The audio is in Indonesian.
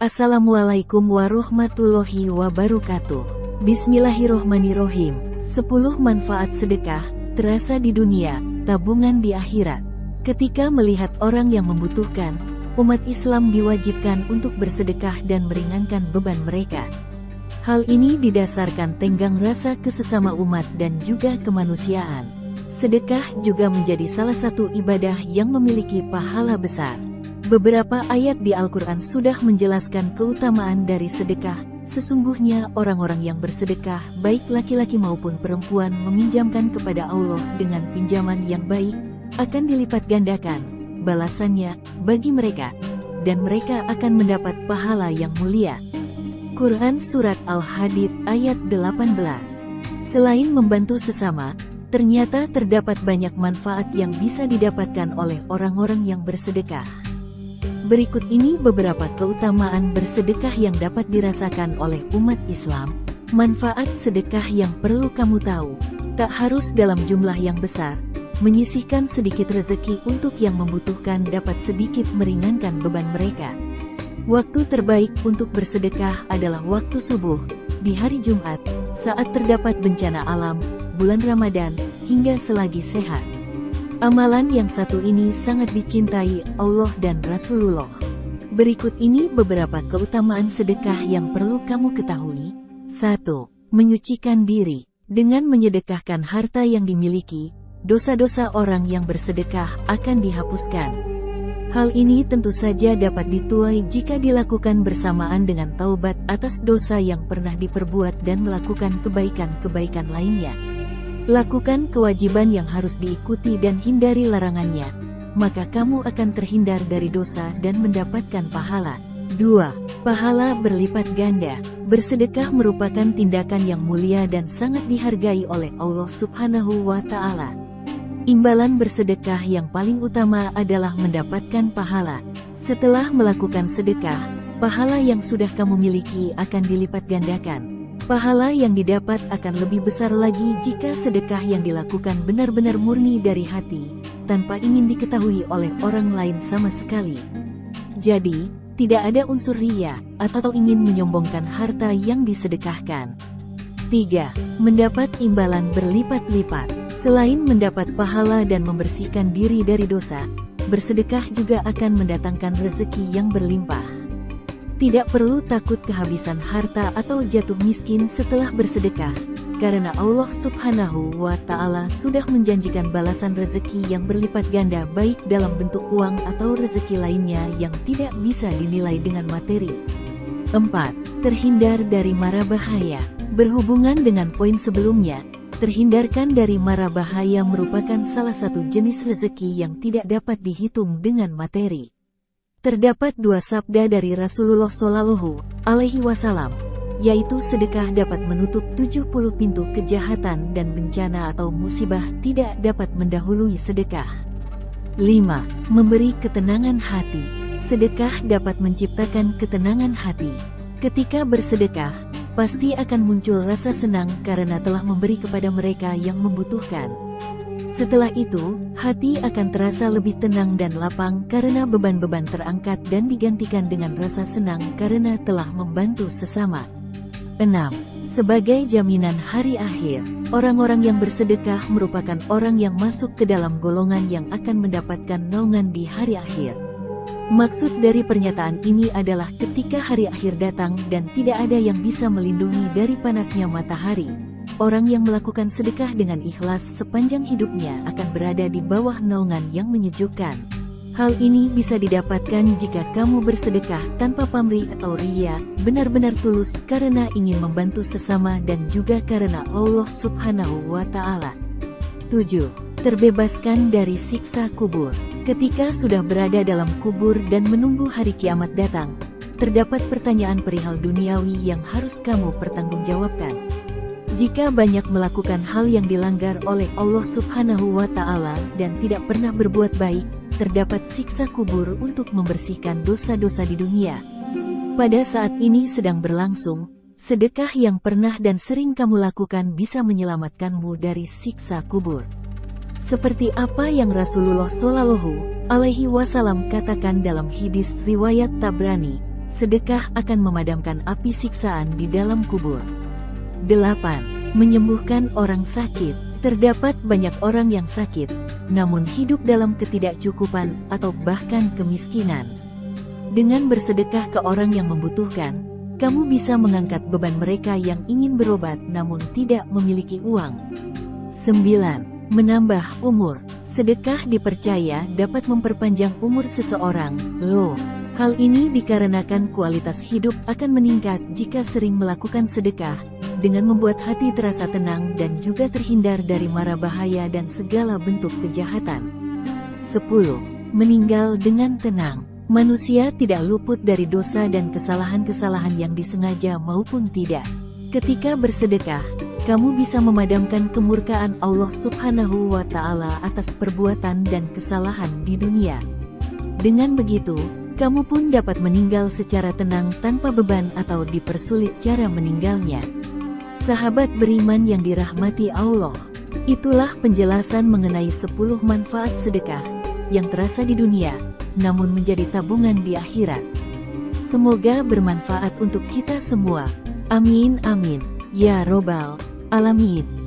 Assalamualaikum warahmatullahi wabarakatuh. Bismillahirrohmanirrohim. 10 manfaat sedekah, terasa di dunia, tabungan di akhirat. Ketika melihat orang yang membutuhkan, umat Islam diwajibkan untuk bersedekah dan meringankan beban mereka. Hal ini didasarkan tenggang rasa kesesama umat dan juga kemanusiaan. Sedekah juga menjadi salah satu ibadah yang memiliki pahala besar. Beberapa ayat di Al-Quran sudah menjelaskan keutamaan dari sedekah. Sesungguhnya orang-orang yang bersedekah, baik laki-laki maupun perempuan, meminjamkan kepada Allah dengan pinjaman yang baik, akan dilipat gandakan balasannya bagi mereka, dan mereka akan mendapat pahala yang mulia. Quran Surat Al-Hadid ayat 18. Selain membantu sesama, ternyata terdapat banyak manfaat yang bisa didapatkan oleh orang-orang yang bersedekah. Berikut ini beberapa keutamaan bersedekah yang dapat dirasakan oleh umat Islam. Manfaat sedekah yang perlu kamu tahu. Tak harus dalam jumlah yang besar. Menyisihkan sedikit rezeki untuk yang membutuhkan dapat sedikit meringankan beban mereka. Waktu terbaik untuk bersedekah adalah waktu subuh, di hari Jumat, saat terdapat bencana alam, bulan Ramadan, hingga selagi sehat. Amalan yang satu ini sangat dicintai Allah dan Rasulullah. Berikut ini beberapa keutamaan sedekah yang perlu kamu ketahui. 1. Menyucikan diri. Dengan menyedekahkan harta yang dimiliki, dosa-dosa orang yang bersedekah akan dihapuskan. Hal ini tentu saja dapat dituai jika dilakukan bersamaan dengan taubat atas dosa yang pernah diperbuat dan melakukan kebaikan-kebaikan lainnya. Lakukan kewajiban yang harus diikuti dan hindari larangannya, maka kamu akan terhindar dari dosa dan mendapatkan pahala. 2. Pahala berlipat ganda. Bersedekah merupakan tindakan yang mulia dan sangat dihargai oleh Allah Subhanahu wa Ta'ala. Imbalan bersedekah yang paling utama adalah mendapatkan pahala. Setelah melakukan sedekah, pahala yang sudah kamu miliki akan dilipat gandakan. Pahala yang didapat akan lebih besar lagi jika sedekah yang dilakukan benar-benar murni dari hati, tanpa ingin diketahui oleh orang lain sama sekali. Jadi, tidak ada unsur riya, atau ingin menyombongkan harta yang disedekahkan. 3. Mendapat imbalan berlipat-lipat. Selain mendapat pahala dan membersihkan diri dari dosa, bersedekah juga akan mendatangkan rezeki yang berlimpah. Tidak perlu takut kehabisan harta atau jatuh miskin setelah bersedekah, karena Allah Subhanahu wa Ta'ala sudah menjanjikan balasan rezeki yang berlipat ganda baik dalam bentuk uang atau rezeki lainnya yang tidak bisa dinilai dengan materi. 4. Terhindar dari mara bahaya. Berhubungan dengan poin sebelumnya, terhindarkan dari mara bahaya merupakan salah satu jenis rezeki yang tidak dapat dihitung dengan materi. Terdapat 2 sabda dari Rasulullah Shallallahu Alaihi Wasallam, yaitu sedekah dapat menutup 70 pintu kejahatan dan bencana atau musibah tidak dapat mendahului sedekah. 5. Memberi ketenangan hati. Sedekah dapat menciptakan ketenangan hati. Ketika bersedekah, pasti akan muncul rasa senang karena telah memberi kepada mereka yang membutuhkan. Setelah itu, hati akan terasa lebih tenang dan lapang karena beban-beban terangkat dan digantikan dengan rasa senang karena telah membantu sesama. 6. Sebagai jaminan hari akhir, orang-orang yang bersedekah merupakan orang yang masuk ke dalam golongan yang akan mendapatkan naungan di hari akhir. Maksud dari pernyataan ini adalah ketika hari akhir datang dan tidak ada yang bisa melindungi dari panasnya matahari, orang yang melakukan sedekah dengan ikhlas sepanjang hidupnya akan berada di bawah naungan yang menyejukkan. Hal ini bisa didapatkan jika kamu bersedekah tanpa pamrih atau riya, benar-benar tulus karena ingin membantu sesama dan juga karena Allah Subhanahu wa Ta'ala. 7. Terbebaskan dari siksa kubur. Ketika sudah berada dalam kubur dan menunggu hari kiamat datang, terdapat pertanyaan perihal duniawi yang harus kamu pertanggungjawabkan. Jika banyak melakukan hal yang dilanggar oleh Allah Subhanahu wa Ta'ala dan tidak pernah berbuat baik, terdapat siksa kubur untuk membersihkan dosa-dosa di dunia. Pada saat ini sedang berlangsung, sedekah yang pernah dan sering kamu lakukan bisa menyelamatkanmu dari siksa kubur. Seperti apa yang Rasulullah Shallallahu Alaihi Wasallam katakan dalam hadis riwayat Tabrani, sedekah akan memadamkan api siksaan di dalam kubur. 8. Menyembuhkan orang sakit. Terdapat banyak orang yang sakit, namun hidup dalam ketidakcukupan atau bahkan kemiskinan. Dengan bersedekah ke orang yang membutuhkan, kamu bisa mengangkat beban mereka yang ingin berobat namun tidak memiliki uang. 9. Menambah umur. Sedekah dipercaya dapat memperpanjang umur seseorang. Loh, hal ini dikarenakan kualitas hidup akan meningkat jika sering melakukan sedekah, dengan membuat hati terasa tenang dan juga terhindar dari mara bahaya dan segala bentuk kejahatan. 10. Meninggal dengan tenang. Manusia tidak luput dari dosa dan kesalahan-kesalahan yang disengaja maupun tidak. Ketika bersedekah, kamu bisa memadamkan kemurkaan Allah Subhanahu wa Ta'ala atas perbuatan dan kesalahan di dunia. Dengan begitu, kamu pun dapat meninggal secara tenang tanpa beban atau dipersulit cara meninggalnya. Sahabat beriman yang dirahmati Allah, itulah penjelasan mengenai 10 manfaat sedekah yang terasa di dunia, namun menjadi tabungan di akhirat. Semoga bermanfaat untuk kita semua. Amin amin. Ya Robbal Alamin.